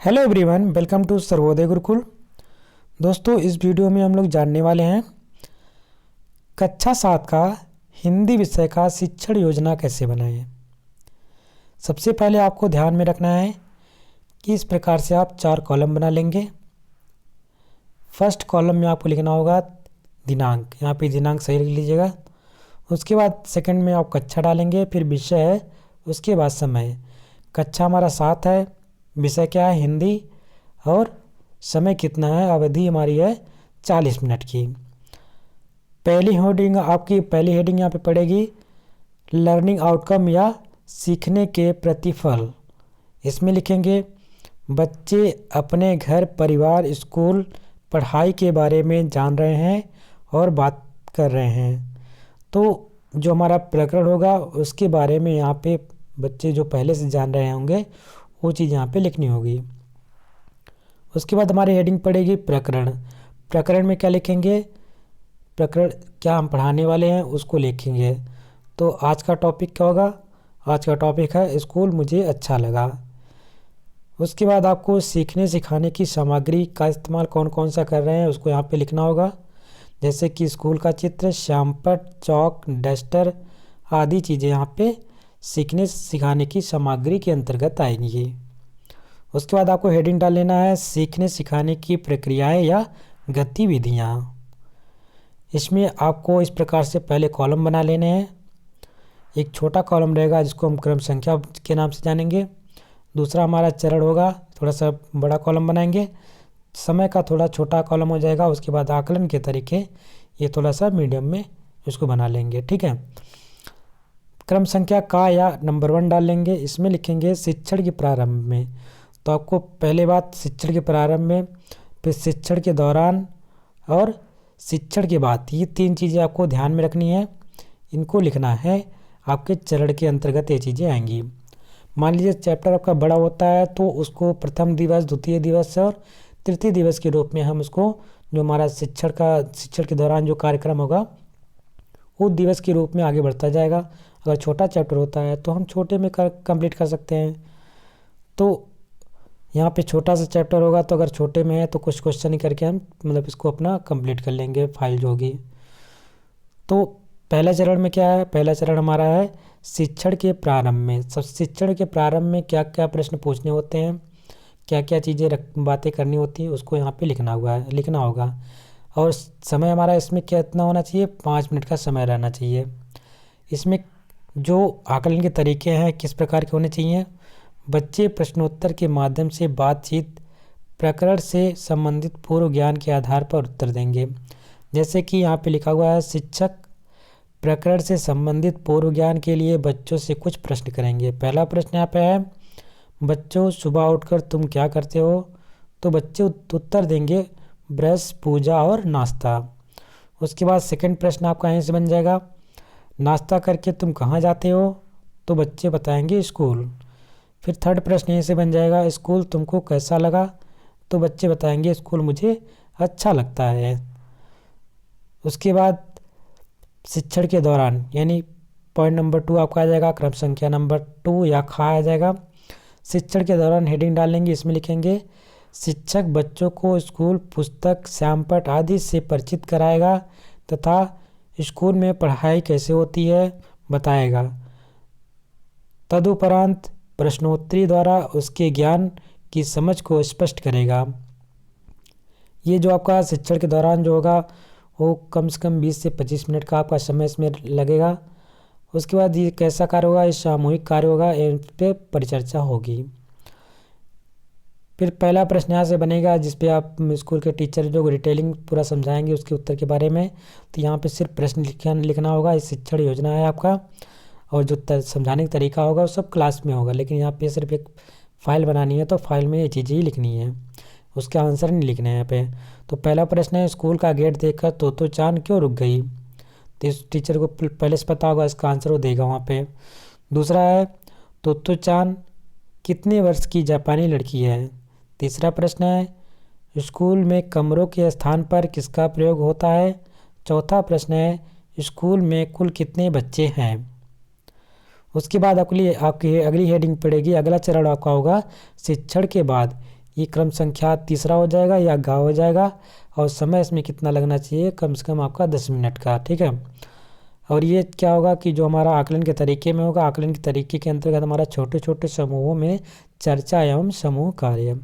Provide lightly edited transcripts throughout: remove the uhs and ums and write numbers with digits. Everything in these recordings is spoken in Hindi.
Hello everyone, welcome to Sarvodaya Gurukul. दोस्तों, इस वीडियो में हम लोग जानने वाले हैं कक्षा 7 का हिंदी विषय का शिक्षण योजना कैसे बनाएं। सबसे पहले आपको ध्यान में रखना है कि इस प्रकार से आप 4 कॉलम बना लेंगे। फर्स्ट कॉलम में आपको लिखना होगा दिनांक, यहाँ पे दिनांक सही लिख लीजिएगा। उसके बाद सेकंड में आप कक्षा डालेंगे, फिर विषय है, उसके बाद समय। कक्षा हमारा 7 है, विषय क्या है हिंदी, और समय कितना है, अवधि हमारी है 40 मिनट की। पहली हेडिंग यहाँ पे पड़ेगी लर्निंग आउटकम या सीखने के प्रतिफल। इसमें लिखेंगे बच्चे अपने घर, परिवार, स्कूल, पढ़ाई के बारे में जान रहे हैं और बात कर रहे हैं। तो जो हमारा प्रकरण होगा उसके बारे में यहाँ पे बच्चे जो पहले से जान रहे होंगे वो चीज़ यहाँ पे लिखनी होगी। उसके बाद हमारी हेडिंग पड़ेगी प्रकरण। प्रकरण में क्या लिखेंगे, प्रकरण क्या हम पढ़ाने वाले हैं उसको लिखेंगे। तो आज का टॉपिक क्या होगा, आज का टॉपिक है स्कूल मुझे अच्छा लगा। उसके बाद आपको सीखने सिखाने की सामग्री का इस्तेमाल कौन कौन सा कर रहे हैं उसको यहाँ पे लिखना होगा। जैसे कि स्कूल का चित्र, श्यामपट्ट, चौक, डस्टर आदि चीज़ें यहाँ पे सीखने सिखाने की सामग्री के अंतर्गत आएंगी। उसके बाद आपको हेडिंग डाल लेना है सीखने सिखाने की प्रक्रियाएं या गतिविधियाँ। इसमें आपको इस प्रकार से पहले कॉलम बना लेने हैं। एक छोटा कॉलम रहेगा जिसको हम क्रम संख्या के नाम से जानेंगे। दूसरा हमारा चरण होगा, थोड़ा सा बड़ा कॉलम बनाएंगे। समय का थोड़ा छोटा कॉलम हो जाएगा। उसके बाद आकलन के तरीके, ये थोड़ा सा मीडियम में इसको बना लेंगे, ठीक है। क्रम संख्या का या नंबर 1 डाल लेंगे। इसमें लिखेंगे शिक्षण के प्रारंभ में। तो आपको पहले बात शिक्षण के प्रारंभ में, फिर शिक्षण के दौरान और शिक्षण के बाद, ये 3 चीज़ें आपको ध्यान में रखनी है। इनको लिखना है, आपके चरण के अंतर्गत ये चीज़ें आएंगी। मान लीजिए चैप्टर आपका बड़ा होता है तो उसको प्रथम दिवस, द्वितीय दिवस और तृतीय दिवस के रूप में हम उसको, जो हमारा शिक्षण के दौरान जो कार्यक्रम होगा वो दिवस के रूप में आगे बढ़ता जाएगा। अगर छोटा चैप्टर होता है तो हम छोटे में कंप्लीट कर सकते हैं। तो यहाँ पे छोटा सा चैप्टर होगा तो अगर छोटे में है तो कुछ क्वेश्चन ही करके हम इसको अपना कंप्लीट कर लेंगे, फाइल जो होगी। तो पहला चरण में क्या है, पहला चरण हमारा है शिक्षण के प्रारंभ में। सब शिक्षण के प्रारंभ में क्या क्या प्रश्न पूछने होते हैं, क्या क्या चीज़ें बातें करनी होती हैं उसको यहाँ पे लिखना होगा। और समय हमारा इसमें कितना होना चाहिए, 5 मिनट का समय रहना चाहिए। इसमें जो आकलन के तरीके हैं किस प्रकार के होने चाहिए, बच्चे प्रश्नोत्तर के माध्यम से बातचीत, प्रकरण से संबंधित पूर्व ज्ञान के आधार पर उत्तर देंगे। जैसे कि यहाँ पे लिखा हुआ है शिक्षक प्रकरण से संबंधित पूर्व ज्ञान के लिए बच्चों से कुछ प्रश्न करेंगे। पहला प्रश्न यहाँ पे है बच्चों सुबह उठकर तुम क्या करते हो। तो बच्चे उत्तर देंगे ब्रश, पूजा और नाश्ता। उसके बाद सेकंड प्रश्न आपका यहीं से बन जाएगा नाश्ता करके तुम कहाँ जाते हो। तो बच्चे बताएंगे स्कूल। फिर थर्ड प्रश्न यहीं से बन जाएगा स्कूल तुमको कैसा लगा। तो बच्चे बताएंगे स्कूल मुझे अच्छा लगता है। उसके बाद शिक्षण के दौरान, यानी पॉइंट नंबर 2 आपका आ जाएगा, क्रम संख्या नंबर 2 या खा आ जाएगा। शिक्षण के दौरान हेडिंग डालेंगे, इसमें लिखेंगे शिक्षक बच्चों को स्कूल, पुस्तक, श्यामपट्ट आदि से परिचित कराएगा तथा स्कूल में पढ़ाई कैसे होती है बताएगा। तदुपरांत प्रश्नोत्तरी द्वारा उसके ज्ञान की समझ को स्पष्ट करेगा। ये जो आपका शिक्षण के दौरान जो होगा वो कम से कम 20 से 25 मिनट का आपका समय इसमें लगेगा। उसके बाद ये कैसा कार्य होगा, ये सामूहिक कार्य होगा, इन पे परिचर्चा होगी। फिर पहला प्रश्न यहाँ से बनेगा जिस पे आप स्कूल के टीचर जो डिटेलिंग पूरा समझाएंगे उसके उत्तर के बारे में। तो यहाँ पे सिर्फ प्रश्न लिखना होगा। ये शिक्षण योजना है आपका, और जो समझाने का तरीका होगा वो सब क्लास में होगा, लेकिन यहाँ पे सिर्फ एक फ़ाइल बनानी है तो फाइल में ये चीज़ें ही लिखनी है, उसके आंसर नहीं लिखने हैं यहाँ पे। तो पहला प्रश्न है स्कूल का गेट देखकर तोतो चान क्यों रुक गई। तो इस टीचर को पहले से पता होगा, इसका आंसर वो देगा वहाँ पे। दूसरा है तोतो चान कितने वर्ष की जापानी लड़की है। तीसरा प्रश्न है स्कूल में कमरों के स्थान पर किसका प्रयोग होता है। चौथा प्रश्न है स्कूल में कुल कितने बच्चे हैं। उसके बाद आपकी अगली हेडिंग पड़ेगी, अगला चरण आपका होगा शिक्षण के बाद। ये क्रम संख्या तीसरा हो जाएगा या गा हो जाएगा, और समय इसमें कितना लगना चाहिए, कम से कम आपका 10 मिनट का, ठीक है। और ये क्या होगा कि जो हमारा आकलन के तरीके में होगा, आकलन के तरीके के अंतर्गत हमारा छोटे छोटे समूहों में चर्चा एवं समूह कार्य।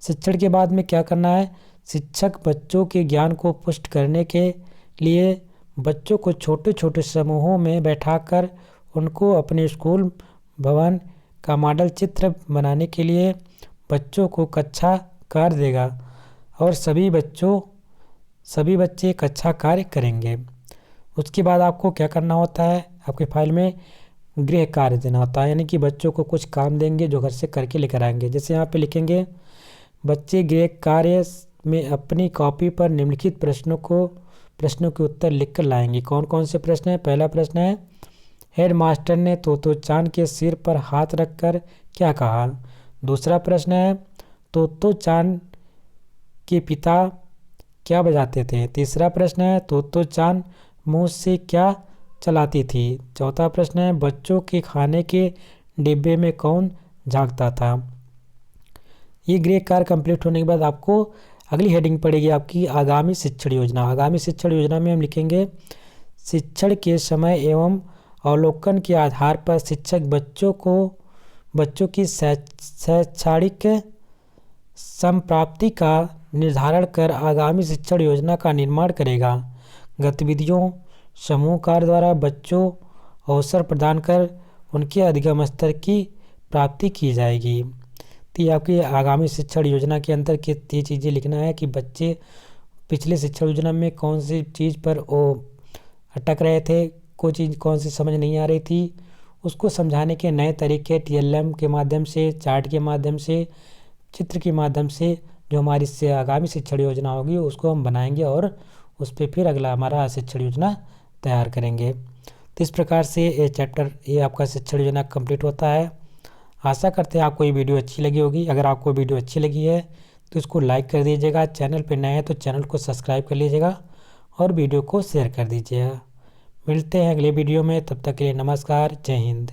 शिक्षण के बाद में क्या करना है, शिक्षक बच्चों के ज्ञान को पुष्ट करने के लिए बच्चों को छोटे छोटे समूहों में बैठाकर उनको अपने स्कूल भवन का मॉडल चित्र बनाने के लिए बच्चों को कक्षा कार्य देगा, और सभी बच्चे कक्षा कार्य करेंगे। उसके बाद आपको क्या करना होता है, आपके फाइल में गृह कार्य देना होता है, यानी कि बच्चों को कुछ काम देंगे जो घर से करके लेकर आएंगे। जैसे यहाँ पे लिखेंगे, बच्चे गृह कार्य में अपनी कॉपी पर निम्नलिखित प्रश्नों के उत्तर लिखकर लाएंगे। कौन कौन से प्रश्न हैं। पहला प्रश्न है, हेडमास्टर ने तोतो चान के सिर पर हाथ रखकर क्या कहा। दूसरा प्रश्न है, तोतो चान के पिता क्या बजाते थे। तीसरा प्रश्न है, तोतो चान मुंह से क्या चलाती थी। चौथा प्रश्न है, बच्चों के खाने के डिब्बे में कौन झांकता था। ये गृह कार्य कंप्लीट होने के बाद आपको अगली हेडिंग पड़ेगी आपकी आगामी शिक्षण योजना। आगामी शिक्षण योजना में हम लिखेंगे, शिक्षण के समय एवं अवलोकन के आधार पर शिक्षक बच्चों की शैक्षणिक संप्राप्ति का निर्धारण कर आगामी शिक्षण योजना का निर्माण करेगा। गतिविधियों समूह कार्य द्वारा बच्चों अवसर प्रदान कर उनके अधिगम स्तर की प्राप्ति की जाएगी। तो ये आपकी आगामी शिक्षण योजना के अंदर ये चीज़ें लिखना है कि बच्चे पिछले शिक्षण योजना में कौन सी चीज़ पर अटक रहे थे, कोई चीज़ कौन सी समझ नहीं आ रही थी, उसको समझाने के नए तरीके TLM के माध्यम से, चार्ट के माध्यम से, चित्र के माध्यम से जो हमारी से आगामी शिक्षण योजना होगी उसको हम बनाएंगे और उस पर फिर अगला हमारा शिक्षण योजना तैयार करेंगे। तो इस प्रकार से ये आपका शिक्षण योजना कंप्लीट होता है। आशा करते हैं आपको ये वीडियो अच्छी लगी होगी। अगर आपको वीडियो अच्छी लगी है तो इसको लाइक कर दीजिएगा, चैनल पर नए हैं तो चैनल को सब्सक्राइब कर लीजिएगा और वीडियो को शेयर कर दीजिएगा। मिलते हैं अगले वीडियो में, तब तक के लिए नमस्कार, जय हिंद।